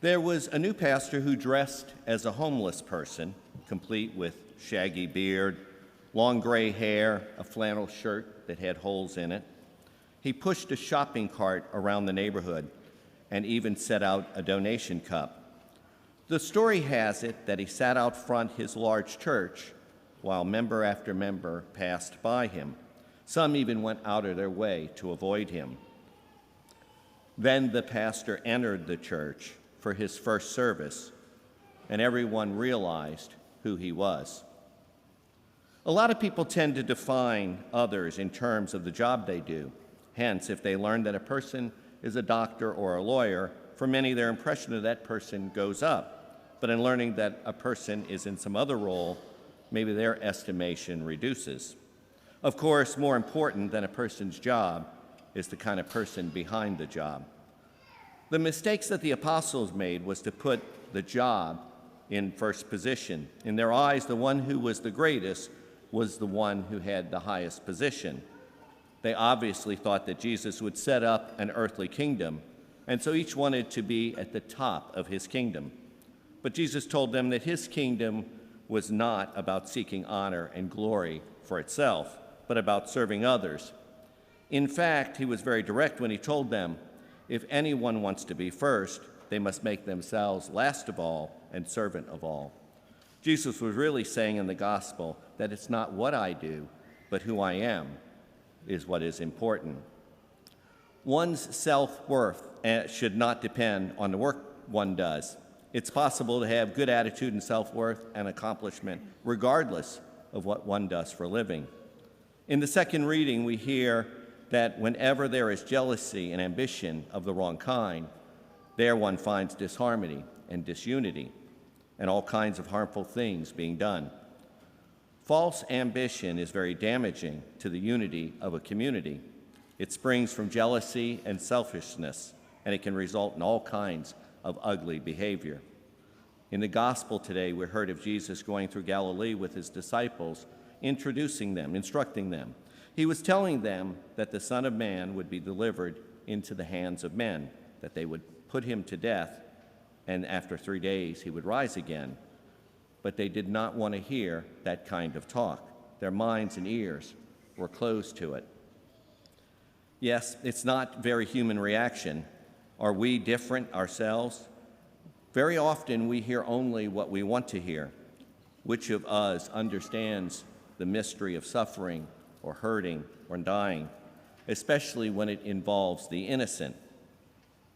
There was a new pastor who dressed as a homeless person, complete with shaggy beard, long gray hair, a flannel shirt that had holes in it. He pushed a shopping cart around the neighborhood and even set out a donation cup. The story has it that he sat out front his large church while member after member passed by him. Some even went out of their way to avoid him. Then the pastor entered the church for his first service, and everyone realized who he was. A lot of people tend to define others in terms of the job they do. Hence, if they learn that a person is a doctor or a lawyer, for many their impression of that person goes up. But in learning that a person is in some other role, maybe their estimation reduces. Of course, more important than a person's job is the kind of person behind the job. The mistakes that the apostles made was to put the job in first position. In their eyes, the one who was the greatest was the one who had the highest position. They obviously thought that Jesus would set up an earthly kingdom, and so each wanted to be at the top of his kingdom. But Jesus told them that his kingdom was not about seeking honor and glory for itself, but about serving others. In fact, he was very direct when he told them, if anyone wants to be first, they must make themselves last of all and servant of all. Jesus was really saying in the gospel that it's not what I do, but who I am is what is important. One's self-worth should not depend on the work one does. It's possible to have good attitude and self-worth and accomplishment regardless of what one does for a living. In the second reading, we hear that whenever there is jealousy and ambition of the wrong kind, there one finds disharmony and disunity and all kinds of harmful things being done. False ambition is very damaging to the unity of a community. It springs from jealousy and selfishness, and it can result in all kinds of ugly behavior. In the gospel today, we heard of Jesus going through Galilee with his disciples, introducing them, instructing them. He was telling them that the Son of Man would be delivered into the hands of men, that they would put him to death, and after 3 days he would rise again. But they did not want to hear that kind of talk. Their minds and ears were closed to it. Yes, it's not very human reaction. Are we different ourselves? Very often we hear only what we want to hear. Which of us understands the mystery of suffering or hurting or dying, especially when it involves the innocent?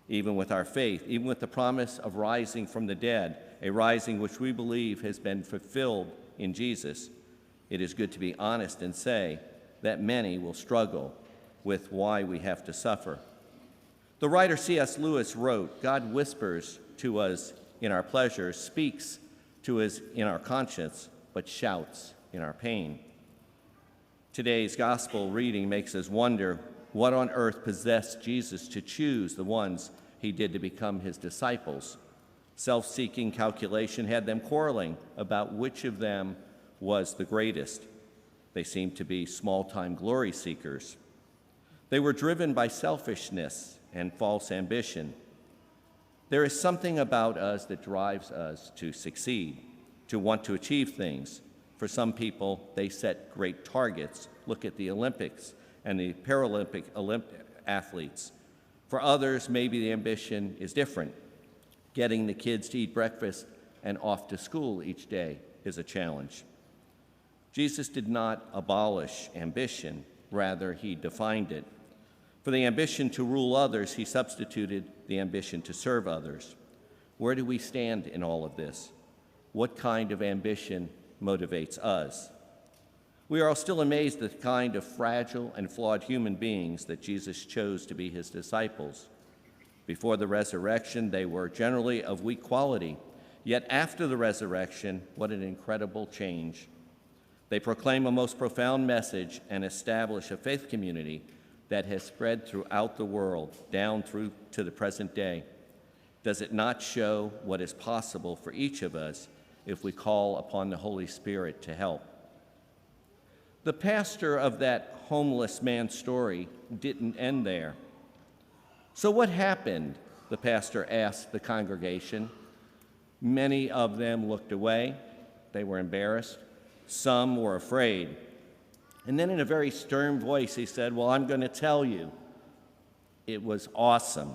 Even with our faith, even with the promise of rising from the dead, a rising which we believe has been fulfilled in Jesus, it is good to be honest and say that many will struggle with why we have to suffer. The writer C.S. Lewis wrote, God whispers to us in our pleasures, speaks to us in our conscience, but shouts in our pain. Today's gospel reading makes us wonder what on earth possessed Jesus to choose the ones he did to become his disciples. Self-seeking calculation had them quarreling about which of them was the greatest. They seemed to be small-time glory seekers. They were driven by selfishness and false ambition. There is something about us that drives us to succeed, to want to achieve things. For some people, they set great targets. Look at the Olympics and the Paralympic athletes. For others, maybe the ambition is different. Getting the kids to eat breakfast and off to school each day is a challenge. Jesus did not abolish ambition, rather he defined it. For the ambition to rule others, he substituted the ambition to serve others. Where do we stand in all of this? What kind of ambition motivates us? We are still amazed at the kind of fragile and flawed human beings that Jesus chose to be his disciples. Before the resurrection, they were generally of weak quality. Yet after the resurrection, what an incredible change. They proclaim a most profound message and establish a faith community that has spread throughout the world, down through to the present day. Does it not show what is possible for each of us if we call upon the Holy Spirit to help? The pastor of that homeless man's story didn't end there. So what happened the pastor asked the congregation. Many of them looked away. They were embarrassed. Some were afraid. And then in a very stern voice, he said, "Well, I'm going to tell you. It was awesome."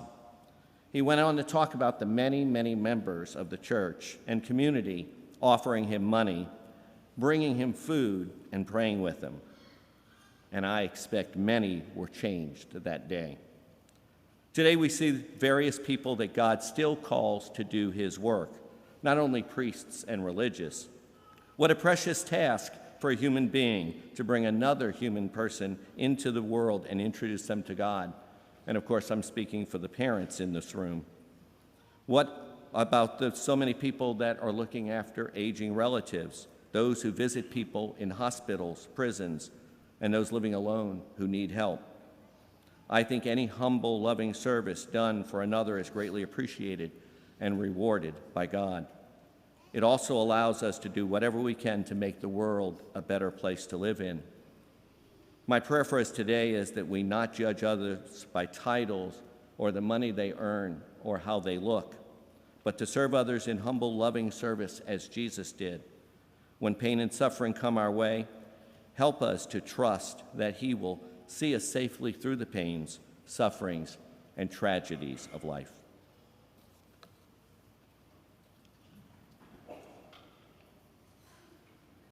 He went on to talk about the many, many members of the church and community offering him money, bringing him food, and praying with him. And I expect many were changed that day. Today we see various people that God still calls to do his work, not only priests and religious. What a precious task for a human being to bring another human person into the world and introduce them to God. And of course, I'm speaking for the parents in this room. What about the so many people that are looking after aging relatives, those who visit people in hospitals, prisons, and those living alone who need help? I think any humble, loving service done for another is greatly appreciated and rewarded by God. It also allows us to do whatever we can to make the world a better place to live in. My prayer for us today is that we not judge others by titles or the money they earn or how they look, but to serve others in humble, loving service as Jesus did. When pain and suffering come our way, help us to trust that he will see us safely through the pains, sufferings, and tragedies of life.